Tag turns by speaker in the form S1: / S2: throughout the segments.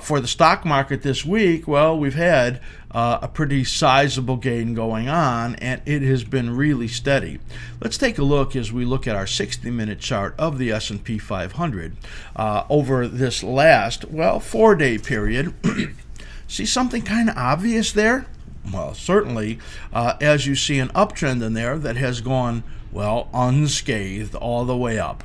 S1: For the stock market this week, well, we've had a pretty sizable gain going on, and it has been really steady. Let's take a look as we look at our 60-minute chart of the S&P 500 over this last, well, 4-day period. See something kind of obvious there? Well, certainly, as you see an uptrend in there that has gone, well, unscathed all the way up.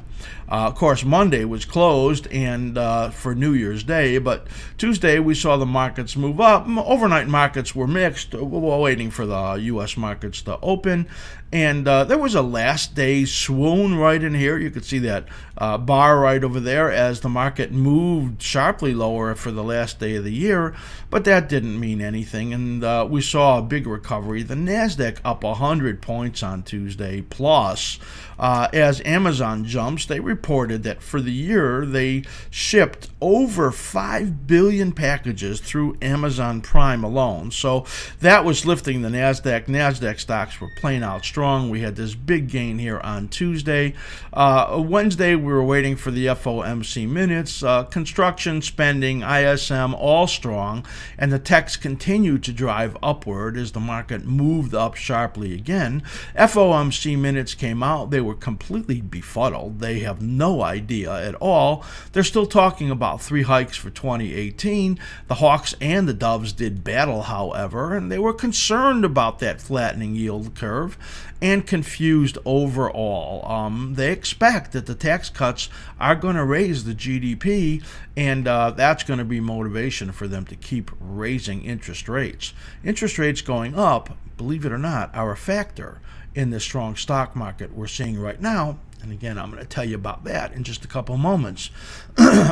S1: Of course, Monday was closed and for New Year's Day, but Tuesday we saw the markets move up. Overnight markets were mixed. We were waiting for the U.S. markets to open, and there was a last day swoon right in here. You could see that bar right over there as the market moved sharply lower for the last day of the year, but that didn't mean anything, and we saw a big recovery. The NASDAQ up 100 points on Tuesday plus. As Amazon jumps, they reported that for the year they shipped over 5 billion packages through Amazon Prime alone. So that was lifting the NASDAQ. NASDAQ stocks were playing out strong. We had this big gain here on Tuesday. Wednesday we were waiting for the FOMC minutes. Construction, spending, ISM, all strong. And the techs continued to drive upward as the market moved up sharply again. FOMC minutes came out. They were completely befuddled. They have no idea at all. They're still talking about 3 hikes for 2018. The Hawks and the Doves did battle, however, and they were concerned about that flattening yield curve and confused overall. They expect that the tax cuts are going to raise the GDP, and that's going to be motivation for them to keep raising interest rates. Interest rates going up, believe it or not, are a factor in the strong stock market we're seeing right now. And again, I'm going to tell you about that in just a couple moments.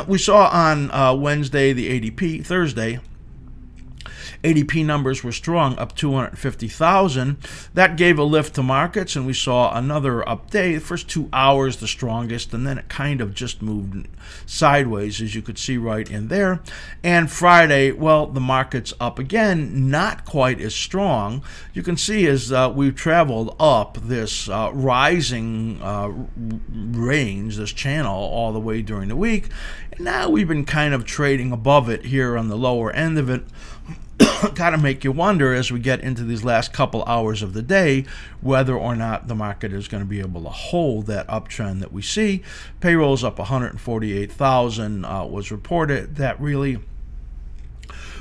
S1: We saw on Wednesday the ADP, Thursday, ADP numbers were strong, up 250,000. That gave a lift to markets, and we saw another update. The first 2 hours the strongest, and then it kind of just moved sideways, as you could see right in there. And Friday, well, the market's up again, not quite as strong. You can see as we've traveled up this rising range, this channel, all the way during the week. And now we've been kind of trading above it here on the lower end of it. Kind of make you wonder as we get into these last couple hours of the day whether or not the market is going to be able to hold that uptrend that we see. Payrolls up 148,000 was reported. That really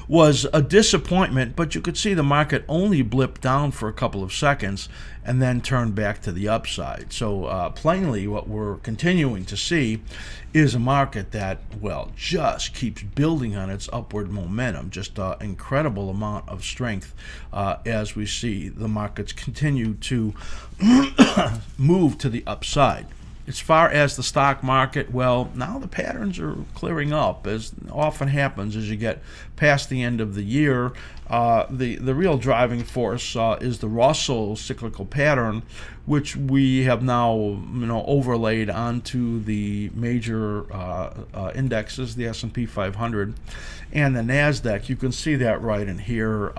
S1: was a disappointment, but you could see the market only blipped down for a couple of seconds and then turned back to the upside. So plainly what we're continuing to see is a market that, well, just keeps building on its upward momentum. Just an incredible amount of strength as we see the markets continue to move to the upside. As far as the stock market, well, now the patterns are clearing up, as often happens as you get past the end of the year. The real driving force is the Russell cyclical pattern, which we have now overlaid onto the major indexes, the S&P 500 and the NASDAQ. You can see that right in here.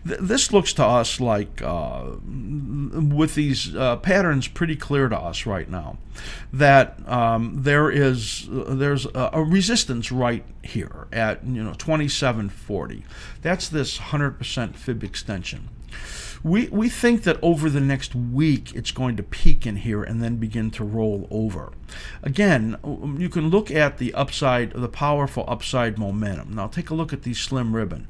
S1: This looks to us like, with these patterns pretty clear to us right now, that there's a resistance right here at 2740. That's this 100% fib extension. We think that over the next week it's going to peak in here and then begin to roll over. Again, you can look at the upside, the powerful upside momentum. Now take a look at the slim ribbon.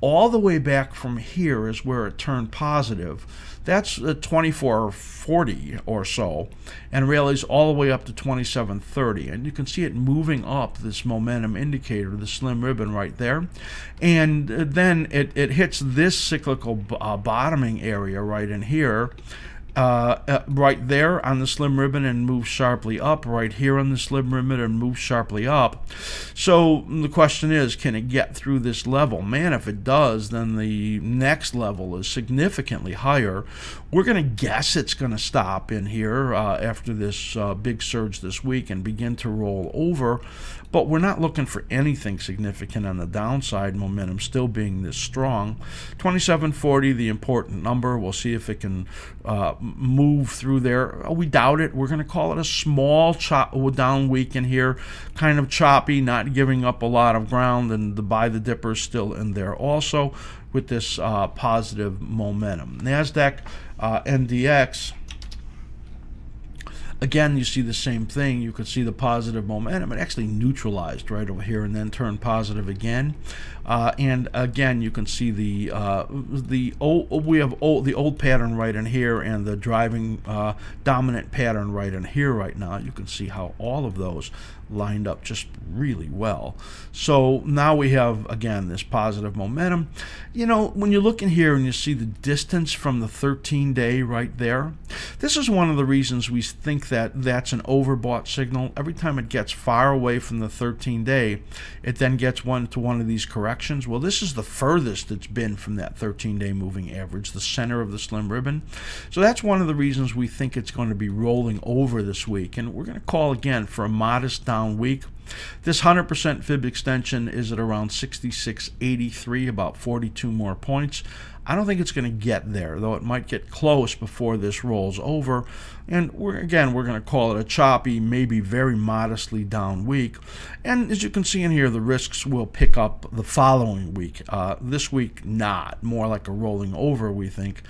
S1: All the way back from here is where it turned positive. That's 2440 or so, and rallies all the way up to 2730. And you can see it moving up this momentum indicator, the slim ribbon right there. And then it hits this cyclical bottoming area right in here. Right there on the slim ribbon and move sharply up, right here on the slim ribbon and move sharply up. So the question is, can it get through this level? Man, if it does, then the next level is significantly higher. We're going to guess it's going to stop in here after this big surge this week and begin to roll over. But we're not looking for anything significant on the downside, momentum still being this strong. 2740, the important number. We'll see if it can move through there. We doubt it. We're going to call it a small down week in here, kind of choppy, not giving up a lot of ground, and the buy the dipper is still in there also with this positive momentum. NASDAQ, NDX. Again, you see the same thing. You could see the positive momentum. It actually neutralized right over here and then turned positive again. And again, you can see the old pattern right in here and the driving dominant pattern right in here right now. You can see how all of those lined up just really well. So now we have, again, this positive momentum. You know, when you look in here and you see the distance from the 13-day right there, this is one of the reasons we think that that's an overbought signal. Every time it gets far away from the 13-day, it then gets to one of these corrections. Well, this is the furthest it's been from that 13-day moving average, the center of the slim ribbon. So that's one of the reasons we think it's going to be rolling over this week. And we're going to call again for a modest down week. This 100% fib extension is at around 66.83, about 42 more points. I don't think it's going to get there, though it might get close before this rolls over. And we're going to call it a choppy, maybe very modestly down week. And as you can see in here, the risks will pick up the following week. This week, not. More like a rolling over, we think,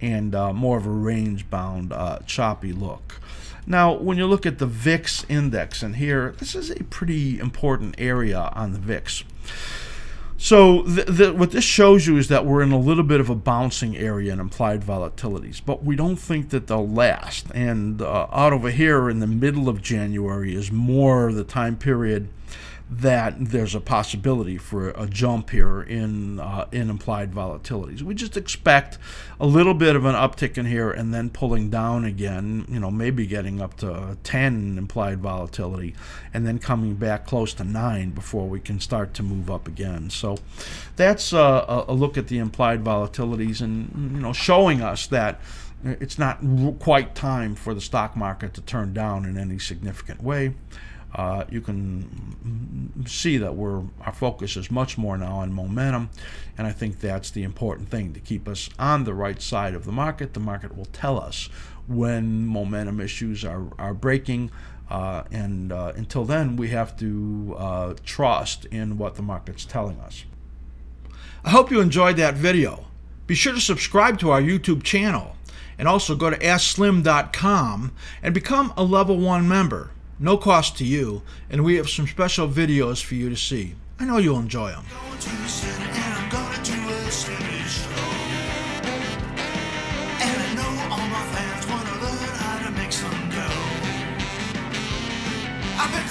S1: and more of a range-bound choppy look. Now, when you look at the VIX index in here, this is a pretty important area on the VIX. So what this shows you is that we're in a little bit of a bouncing area in implied volatilities, but we don't think that they'll last. And out over here in the middle of January is more the time period that there's a possibility for a jump here in implied volatilities. We just expect a little bit of an uptick in here and then pulling down again, you know, maybe getting up to 10 implied volatility and then coming back close to 9 before we can start to move up again. So that's a look at the implied volatilities and, you know, showing us that it's not quite time for the stock market to turn down in any significant way. You can see that our focus is much more now on momentum, and I think that's the important thing to keep us on the right side of the market. The market will tell us when momentum issues are breaking, and until then, we have to trust in what the market's telling us. I hope you enjoyed that video. Be sure to subscribe to our YouTube channel, and also go to AskSlim.com and become a Level 1 member. No cost to you, and we have some special videos for you to see. I know you'll enjoy them. I've been